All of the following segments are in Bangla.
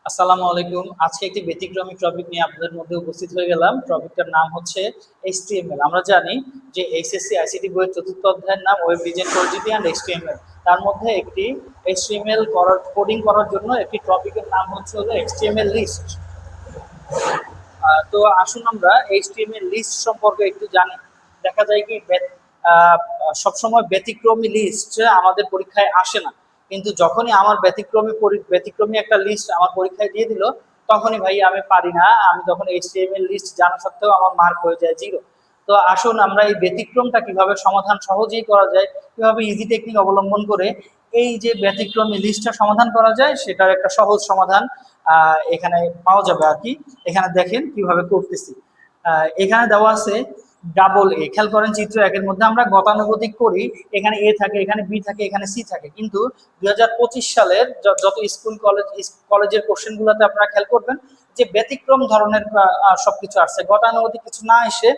আসসালামু আলাইকুম। আজকে একটি ব্যতিক্রমী টপিক নিয়ে আপনাদের মধ্যে উপস্থিত হয়ে গেলাম। টপিকটার নাম হচ্ছে HTML। আমরা জানি যে এইচএসসি আইসিটি বইয়ের চতুর্থ অধ্যায়ের নাম ওয়েব ডিজাইন পরিচিতি অ্যান্ড HTML। তার মধ্যে একটি HTML কোডিং করার জন্য একটি টপিকের নাম হলো HTML লিস্ট। তো আসুন আমরা HTML লিস্ট সম্পর্কে একটু জানি। দেখা যায় কি আহ, সবসময় ব্যতিক্রমী লিস্ট আমাদের পরীক্ষায় আসে না, কিন্তু যখনই আমার ব্যতিক্রমী একটা লিস্ট আমার পরীক্ষায় দিয়ে দিল, তখনই ভাই আমি পারি না। আমি তখন HTML লিস্ট জানা সত্ত্বেও আমার মার্ক হয়ে যায় 0। তো আসুন আমরা এই ব্যতিক্রমটা কিভাবে সমাধান সহজেই করা যায়, কিভাবে ইজি টেকনিক অবলম্বন করে এই যে ব্যতিক্রমী লিস্টটা সমাধান করা যায়, সেটার একটা সহজ সমাধান এখানে পাওয়া যাবে আর কি। এখানে দেখেন কিভাবে করতেছি। এখানে দেওয়া আছে ডাবল এ। খেয়াল করেন চিত্র একের মধ্যে আমরা গতানুগতিক করি, এখানে এ থাকে, এখানে বি থাকে, এখানে সি থাকে, কিন্তু 2025 সালের যত স্কুল কলেজের কোশ্চেন গুলোতে আপনারা খেয়াল করবেন যে ব্যতিক্রম ধরনের সবকিছু আসছে, গতানুগতিক কিছু না এসে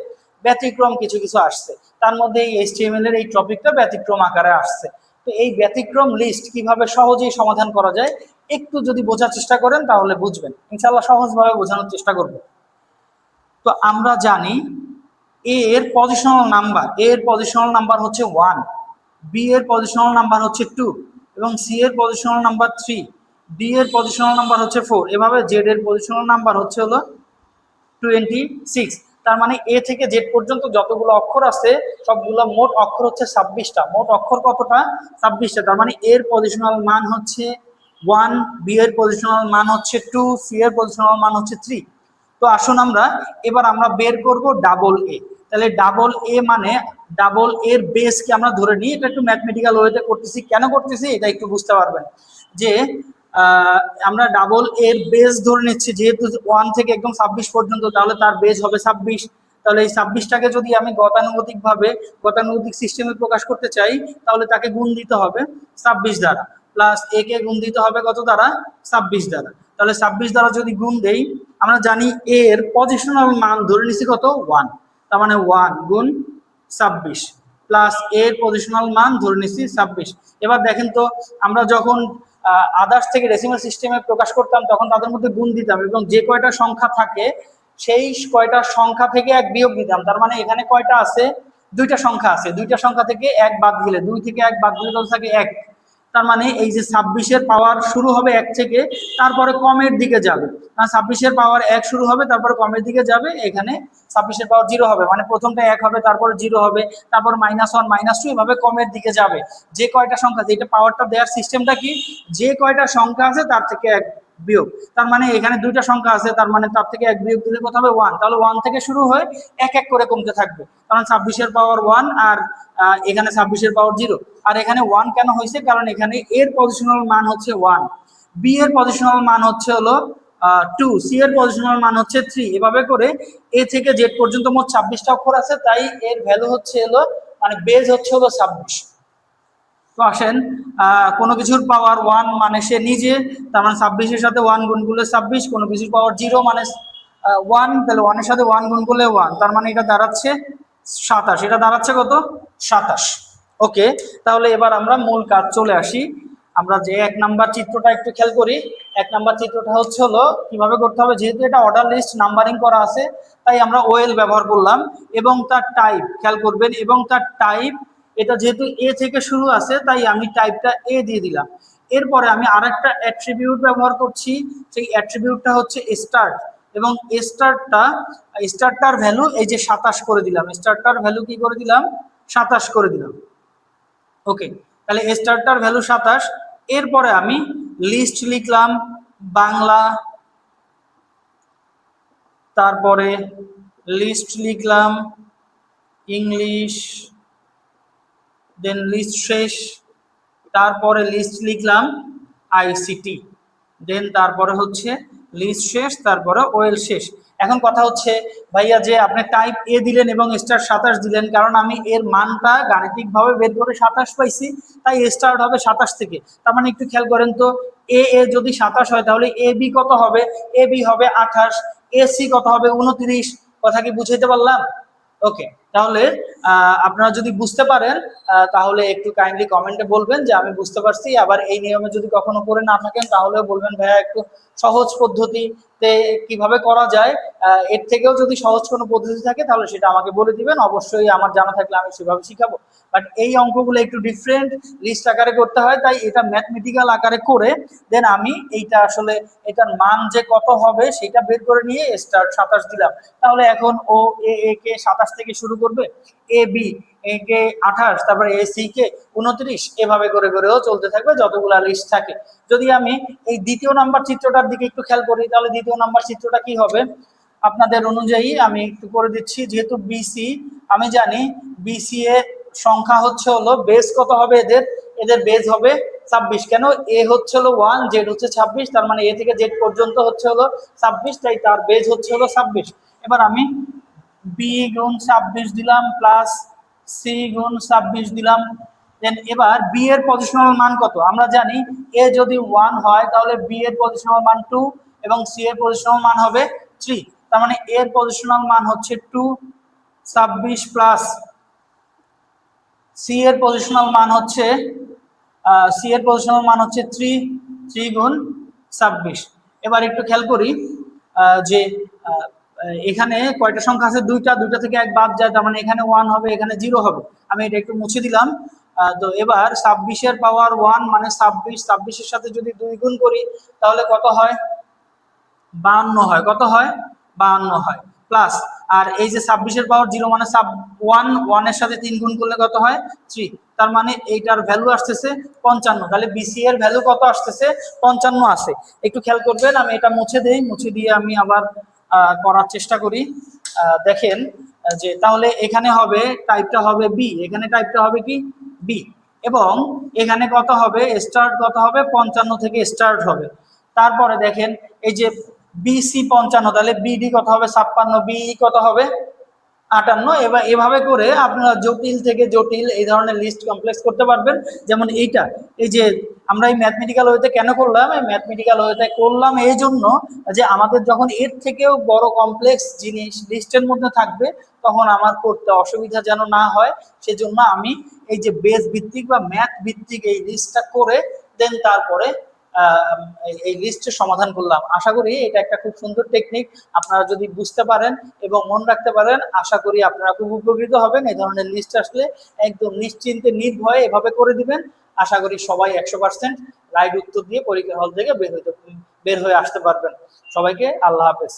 ব্যতিক্রম কিছু কিছু আসছে। তার মধ্যে এই HTML এর এই টপিকটা ব্যতিক্রম আকারে আসছে। তো এই ব্যতিক্রম লিস্ট কিভাবে সহজেই সমাধান করা যায় একটু যদি বোঝার চেষ্টা করেন তাহলে বুঝবেন, ইনশাআল্লাহ সহজভাবে বোঝানোর চেষ্টা করব। তো আমরা জানি এ এর পজিশনাল নাম্বার হচ্ছে 1, বি এর পজিশনাল নাম্বার হচ্ছে 2, এবং সি এর পজিশনাল নাম্বার 3, ডি এর পজিশনাল নাম্বার হচ্ছে 4, এভাবে জেড এর পজিশনাল নাম্বার হচ্ছে 26। তার মানে এ থেকে জেড পর্যন্ত যতগুলো অক্ষর আছে সবগুলো মোট অক্ষর হচ্ছে 26টা। মোট অক্ষর কতটা? 26টা। তার মানে এর পজিশনাল মান হচ্ছে 1, বি এর পজিশনাল মান হচ্ছে 2, সি এর পজিশনাল মান হচ্ছে 3। তো আসুন আমরা বের করব ডাবল এ। তাহলে ডাবল এ মানে ডাবল এর বেসকে আমরা ধরে নিই। এটা একটু ম্যাথমেটিক্যাল ওয়েতে করতেছি। কেন করতেছি এটা একটু বুঝতে পারবেন যে আমরা ডাবল এর বেস ধরে নিচ্ছি, যেহেতু 1 থেকে একদম 26 পর্যন্ত, তাহলে তার বেস হবে 26। তাহলে এই 26টাকে যদি আমি গতানুগতিক সিস্টেমে প্রকাশ করতে চাই, তাহলে তাকে গুণ দিতে হবে 26 দ্বারা, প্লাস এ কে গুণ দিতে হবে কত দ্বারা? 26 দ্বারা। তাহলে 26 দ্বারা যদি গুণ দেই, আমরা জানি এর পজিশনাল মান ধরে নিছি কত? 1। তার মানে 1 গুণ 26 প্লাস এর পজিশনাল মান ধরে নিছি 26। এবার দেখেন তো, আমরা যখন আদার্স থেকে ডেসিমাল সিস্টেমে প্রকাশ করতাম তখন তাদের মধ্যে গুণ দিতাম, এবং যে কয়টা সংখ্যা থাকে সেই কয়টা সংখ্যা থেকে এক বিয়োগ দিতাম। তার মানে এখানে কয়টা আছে? দুইটা সংখ্যা আছে, দুইটা সংখ্যা থেকে এক বাদ দিলে, 2 থেকে 1 বাদ দিলে কত থাকে? 1। তার মানে এই যে 26-এর পাওয়ার শুরু হবে 1 থেকে, তারপরে কমের দিকে যাবে। 26-এর পাওয়ার 1 শুরু হবে, তারপরে কমের দিকে যাবে। এখানে 26-এর পাওয়ার 0 হবে, মানে প্রথমটা 1 হবে, তারপরে 0 হবে, তারপর -1 -2, এভাবে কমের দিকে যাবে। যে কয়টা সংখ্যা, যেটা পাওয়ারটা দেওয়ার সিস্টেমটা কি, যে কয়টা সংখ্যা আছে তার থেকে 1 বিয়োগ। তার মানে এখানে দুইটা সংখ্যা আছে, তার মানে তার থেকে 1 বিয়োগ দিলে কত হবে? 1। তাহলে 1 থেকে শুরু হয়ে এক এক করে কমতে থাকবে, কারণ 26-এর পাওয়ার 1 আর এখানে 26-এর পাওয়ার 0। আর এখানে 1 কেন হয়েছে? কারণ এখানে এর পজিশনাল মান হচ্ছে 1, বি এর পজিশনাল মান হচ্ছে 2, সি এর পজিশনাল মান হচ্ছে 3। এভাবে করে এ থেকে জেড পর্যন্ত মোট 26টা অক্ষর আছে, তাই এর ভ্যালু হচ্ছে মানে বেজ হচ্ছে 26। তো আসেন, কোনো কিছুর পাওয়ার 1 মানে সে নিজে, তার মানে 26-এর সাথে 1 গুণ করলে 26। কোনো কিছুর পাওয়ার 0 মানে 1, তাহলে 1 এর সাথে 1 গুণ করলে 1, তার মানে এটা দাঁড়াচ্ছে 27। এটা দাঁড়াচ্ছে কত? 27। ওকে, তাহলে এবার আমরা মূল কাজ চলে আসি। আমরা যে 1 নাম্বার চিত্রটা একটু খেয়াল করি। 1 নাম্বার চিত্রটা হচ্ছে কিভাবে করতে হবে, যেহেতু এটা অর্ডার লিস্ট নাম্বারিং করা আছে, তাই আমরা ওএল ব্যবহার করলাম। এবং তার টাইপ খেয়াল করবেন, এবং তার টাইপ, এটা যেহেতু এ থেকে শুরু আছে তাই আমি টাইপটা এ দিয়ে দিলাম। এরপরে আমি আরেকটা অ্যাট্রিবিউট ব্যবহার করছি, সেই অ্যাট্রিবিউটটা হচ্ছে স্টার্ট, এবং স্টারটার ভ্যালু এই যে 27 করে দিলাম। স্টারটার ভ্যালু কি করে দিলাম? 27 করে দিলাম। ওকে, তাহলে স্টারটার ভ্যালু 27। এরপরে আমি লিস্ট লিখলাম বাংলা, তারপরে লিস্ট লিখলাম ইংলিশ, দেন লিস্ট শেষ, তারপরে লিস্ট লিখলাম আইসিটি, দেন তারপরে হচ্ছে লিস্ট শেষ, তারপরে ওয়েল শেষ। এখন কথা হচ্ছে ভাইয়া যে আপনি টাইপ এ দিলেন এবং স্টার 27 দিলেন, কারণ আমি এর মানটা গাণিতিকভাবে বের করে 27 পাইছি, তাই স্টার্ট হবে 27 থেকে। তার মানে একটু খেয়াল করেন তো, এ এ যদি 27 হয় তাহলে এ বি কত হবে? এ বি হবে 28, এ সি কত হবে? 29। কথা কি বুঝাইতে পারলাম? ওকে, তাহলে আপনারা যদি বুঝতে পারেন তাহলে একটু কাইন্ডলি কমেন্টে বলবেন যে আমি বুঝতে পারছি। আবার এই নিয়মে যদি কখনো করে না থাকেন তাহলেও বলবেন ভাইয়া একটু সহজ পদ্ধতিতে কিভাবে করা যায়, এর থেকেও যদি সহজ কোনো পদ্ধতি থাকে তাহলে সেটা আমাকে বলে দিবেন, অবশ্যই আমার জানা থাকলে আমি সেভাবে শিখাবো। বাট এই অঙ্কগুলো একটু ডিফারেন্ট, লিস্ট আকারে করতে হয়, তাই এটা ম্যাথমেটিক্যাল আকারে করে দেন আমি এইটা আসলে এটার মান যে কত হবে সেটা বের করে নিয়ে স্টার্ট 27 দিলাম। তাহলে এখন ও এ কে 27 থেকে শুরু করবে, এ বি এ কে 28, তারপরে এ সি কে 29, এভাবে করে করেও চলতে থাকবে যতগুলা লিস্ট থাকে। যদি আমি এই দ্বিতীয় নাম্বার চিত্রটার দিকে একটু খেয়াল করি তাহলে দ্বিতীয় নাম্বার চিত্রটা কি হবে আপনাদের অনুযায়ী আমি একটু করে দিচ্ছি। যেহেতু বিসি আমি জানি বিসি এর সংখ্যা হচ্ছে হলো বেস কত হবে, এদের এদের বেস হবে 26। কেন, এ হচ্ছে হলো 1, জেড হচ্ছে 26, তার মানে এ থেকে জেড পর্যন্ত হচ্ছে হলো 26, তাই তার বেস হচ্ছে হলো 26। এবার আমি বি গুণ 26 দিলাম প্লাস সি গুণ 26 দিলাম। দেন এবার বি এর পজিশনাল মান কত, আমরা জানি এ যদি 1 হয় তাহলে বি এর পজিশনাল মান 2 এবং সি এর পজিশনাল মান হবে 3, তার মানে এর পজিশনাল মান হচ্ছে 2 26 প্লাস সি এর পজিশনাল মান হচ্ছে 3 গুণ 26। এবার একটু খেয়াল করি যে এখানে কয়টা সংখ্যা আছে, দুইটা, দুইটা থেকে এক বাদ যায়, তার মানে এখানে 1 হবে, এখানে 0 হবে। আমি এটা একটু মুছে দিলাম। তো এবার 26 এর পাওয়ার 1 মানে 26, 26 এর সাথে যদি 2 গুণ করি তাহলে কত হয়, 52 হয়। কত হয়, 52 হয়। প্লাস আর এই যে 26 এর পাওয়ার 0 মানে 1 এর সাথে 3 গুণ করলে কত হয় 3, তার মানে এইটার ভ্যালু আসতেছে 55। তাহলে বিসি এর ভ্যালু কত আসতেছে, 55 আসে। একটু খেয়াল করবেন, আমি এটা মুছে দেই, মুছে দিয়ে আমি আবার করার চেষ্টা করি। দেখেন যে তাহলে এখানে হবে টাইপটা হবে বি, এখানে টাইপটা হবে কি বি, এবং এখানে কত হবে, স্টার্ট কত হবে 55 থেকে স্টার্ট হবে। তারপরে দেখেন এই যে বিসি 55, তাহলে বিডি কত হবে 56, বিই কত হবে 58। এবার এভাবে করে আপনারা জটিল থেকে জটিল এই ধরনের লিস্ট কমপ্লেক্স করতে পারবেন। যেমন এইটা, এই যে আমরা এই ম্যাথমেটিক্যাল ওয়েতে কেন করলাম, এই ম্যাথমেটিক্যাল ওয়েতে করলাম এই জন্য যে আমাদের যখন এর থেকেও বড় কমপ্লেক্স জিনিস লিস্টের মধ্যে থাকবে তখন আমার করতে অসুবিধা যেন না হয়, সেজন্য আমি এই যে বেস ভিত্তিক বা ম্যাথ ভিত্তিক এই লিস্টটা করে দেন তারপরে এই লিস্টের সমাধান করলাম। আশা করি এটা একটা খুব সুন্দর টেকনিক, আপনারা যদি বুঝতে পারেন এবং মনে রাখতে পারেন আশা করি আপনারা খুব উপকৃত হবেন। এই ধরনের লিস্ট আসলে একদম নিশ্চিন্তে নির্ভয়ে এভাবে করে দিবেন, আশা করি সবাই 100% রাইট উত্তর দিয়ে পরীক্ষার হল থেকে বের হয়ে আসতে পারবেন। সবাইকে আল্লাহ হাফেজ।